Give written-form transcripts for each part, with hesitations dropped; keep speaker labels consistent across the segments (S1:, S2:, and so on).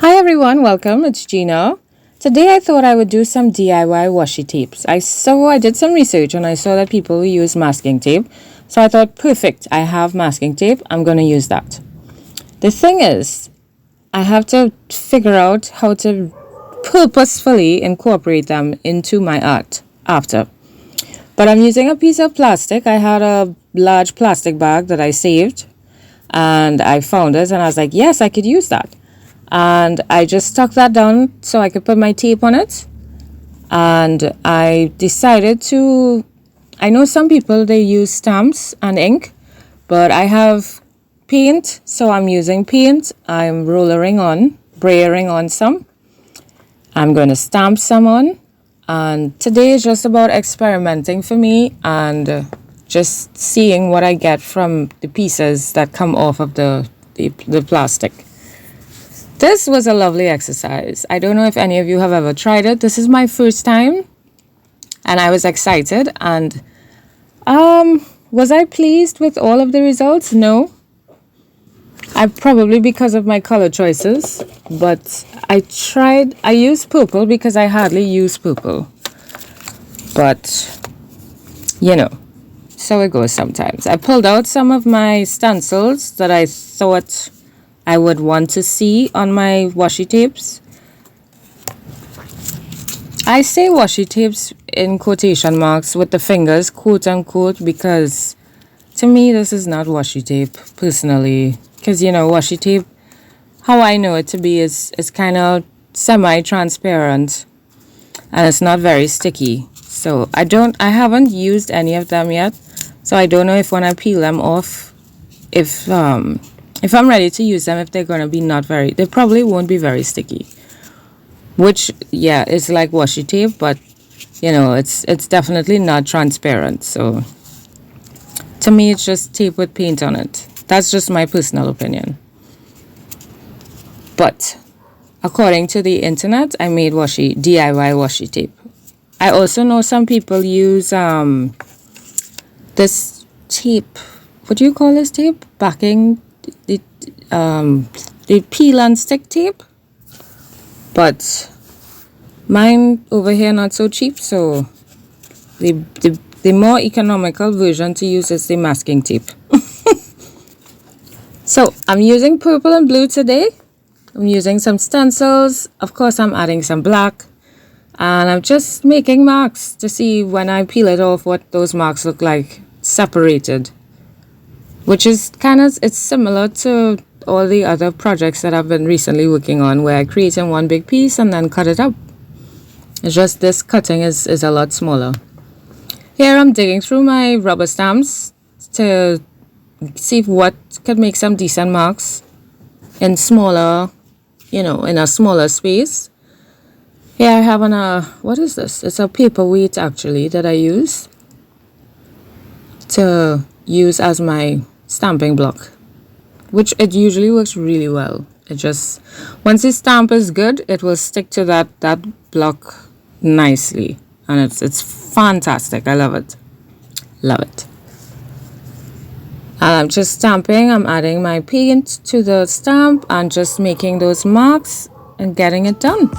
S1: Hi everyone, welcome. It's Gina. Today I thought I would do some DIY washi tapes. I did some research and I saw that people use masking tape. So I thought, perfect, I have masking tape. I'm going to use that. The thing is, I have to figure out how to purposefully incorporate them into my art after. But I'm using a piece of plastic. I had a large plastic bag that I saved and I found it and I was like, yes, I could use that. And I just stuck that down so I could put my tape on it. And I decided to, I know some people, they use stamps and ink, but I have paint, so I'm using paint. I'm brayering on some. I'm going to stamp some on. And today is just about experimenting for me and just seeing what I get from the pieces that come off of the plastic. This was a lovely exercise. I don't know if any of you have ever tried it. This is my first time and I was excited. And was I pleased with all of the results? No. Probably because of my color choices. But I used purple because I hardly use purple. But, so it goes sometimes. I pulled out some of my stencils that I thought I would want to see on my washi tapes. I say washi tapes in quotation marks with the fingers, quote unquote, because to me this is not washi tape personally. Because washi tape, how I know it to be is kind of semi-transparent and it's not very sticky. So I haven't used any of them yet. So I don't know if when I peel them off, if I'm ready to use them, if they're going to be they probably won't be very sticky. Which, yeah, is like washi tape, but, it's definitely not transparent. So, to me, it's just tape with paint on it. That's just my personal opinion. But, according to the internet, I made DIY washi tape. I also know some people use this tape. What do you call this tape? Backing the peel and stick tape, but mine over here not so cheap, so the more economical version to use is the masking tape. So I'm using purple and blue today. I'm using some stencils. Of course, I'm adding some black, and I'm just making marks to see when I peel it off what those marks look like separated. Which is it's similar to all the other projects that I've been recently working on where I create in one big piece and then cut it up. It's just this cutting is a lot smaller. Here I'm digging through my rubber stamps to see what could make some decent marks in smaller, in a smaller space. Here I have what is this? It's a paperweight actually that I use to use as my stamping block, which it usually works really well. It just, once the stamp is good, it will stick to that block nicely, and it's fantastic. I love it. And I'm just stamping. I'm adding my paint to the stamp and just making those marks and getting it done.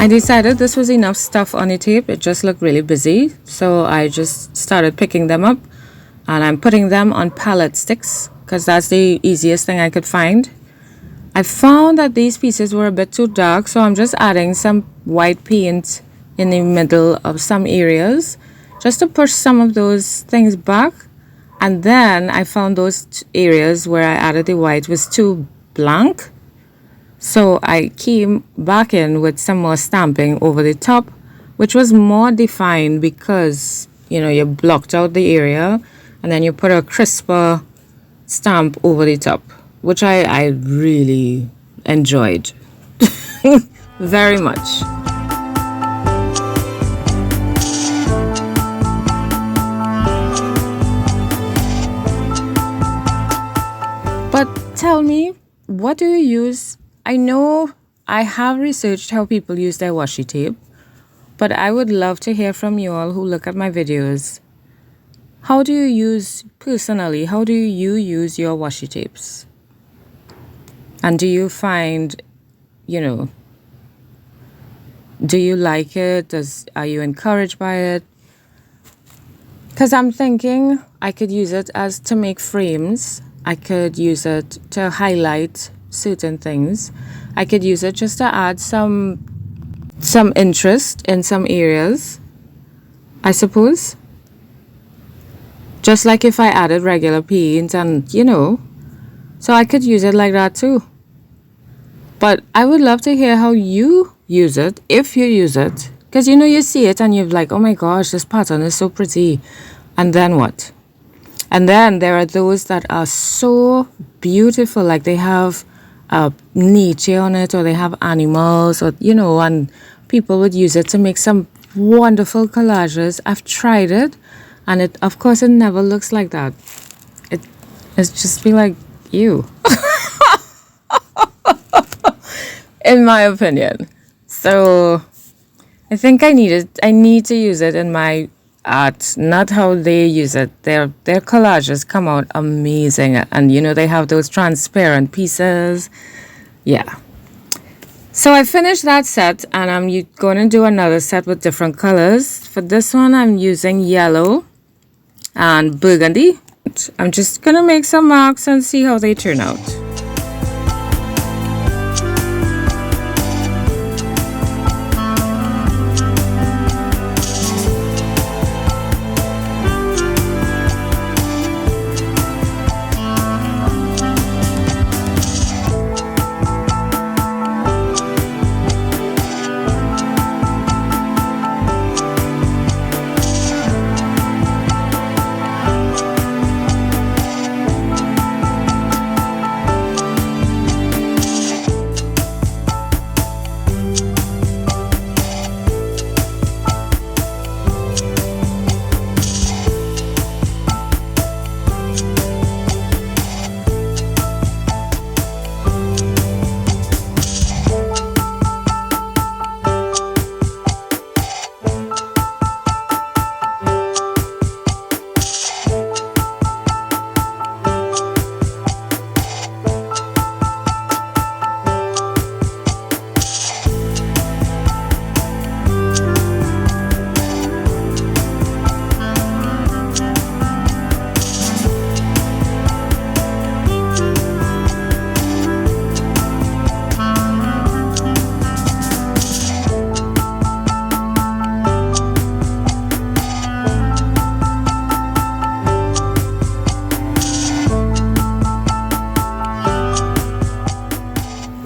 S1: I decided this was enough stuff on the tape. It just looked really busy. So I just started picking them up and I'm putting them on palette sticks because that's the easiest thing I could find. I found that these pieces were a bit too dark, so I'm just adding some white paint in the middle of some areas just to push some of those things back. And then I found those areas where I added the white was too blank, so I came back in with some more stamping over the top, which was more defined because, you know, you blocked out the area and then you put a crisper stamp over the top, which I really enjoyed very much. But tell me, what do you use? I know I have researched how people use their washi tape, but I would love to hear from you all who look at my videos. How do you use, personally, how do you use your washi tapes? And do you find, you know, do you like it? Are you encouraged by it? Because I'm thinking I could use it as to make frames. I could use it to highlight certain things. I could use it just to add some interest in some areas, I suppose. Just like if I added regular paint and, you know, so I could use it like that too. But I would love to hear how you use it, if you use it. Because, you know, you see it and you're like, oh my gosh, this pattern is so pretty. And then what? And then there are those that are so beautiful, like they have nature on it, or they have animals, or, you know, and people would use it to make some wonderful collages. I've tried it, and it, of course, it never looks like that. It's just be like, ew. In my opinion. So I think I need to use it in my art, not how they use it. Their collages come out amazing, and you know, they have those transparent pieces. Yeah. So I finished that set, and I'm going to do another set with different colors. For this one, I'm using yellow and burgundy. I'm just gonna make some marks and see how they turn out.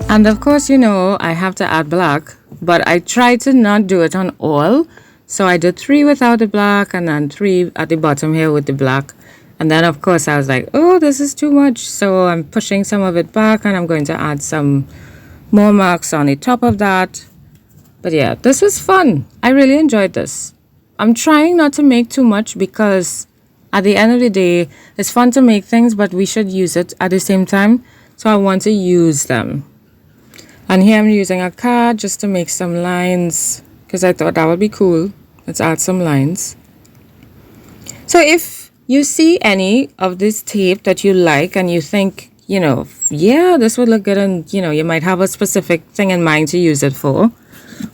S1: And of course, you know, I have to add black, but I tried to not do it on all. So I did 3 without the black, and then 3 at the bottom here with the black. And then of course I was like, oh, this is too much. So I'm pushing some of it back, and I'm going to add some more marks on the top of that. But yeah, this was fun. I really enjoyed this. I'm trying not to make too much because at the end of the day, it's fun to make things, but we should use it at the same time. So I want to use them. And here I'm using a card just to make some lines because I thought that would be cool. Let's add some lines. So if you see any of this tape that you like and you think, you know, yeah, this would look good, and, you know, you might have a specific thing in mind to use it for,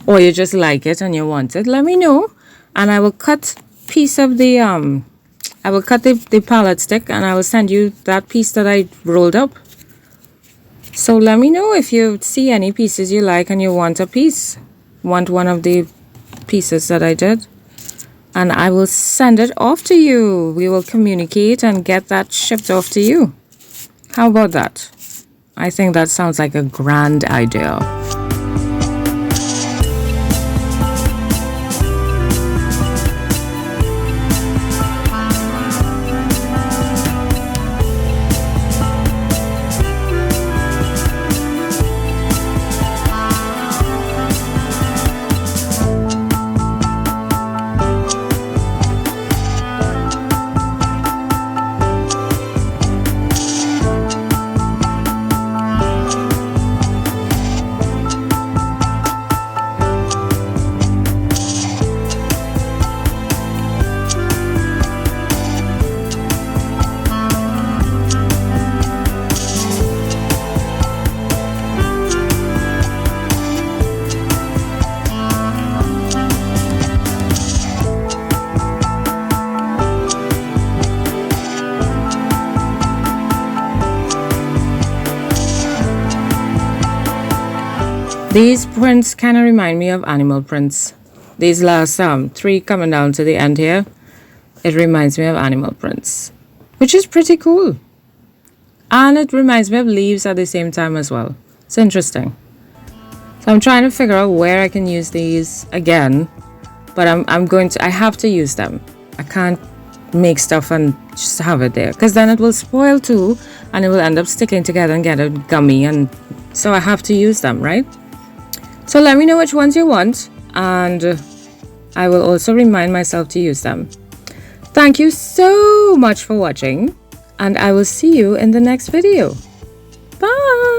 S1: or you just like it and you want it, let me know. And I will cut piece of the I will cut the palette stick and I will send you that piece that I rolled up. So let me know if you see any pieces you like and you want a piece. Want one of the pieces that I did. And I will send it off to you. We will communicate and get that shipped off to you. How about that? I think that sounds like a grand idea. These prints kind of remind me of animal prints. These last 3 coming down to the end here, it reminds me of animal prints, which is pretty cool. And it reminds me of leaves at the same time as well. It's interesting. So I'm trying to figure out where I can use these again, but I have to use them. I can't make stuff and just have it there, because then it will spoil too, and it will end up sticking together and get a gummy, and so I have to use them, right? So let me know which ones you want, and I will also remind myself to use them. Thank you so much for watching, and I will see you in the next video. Bye!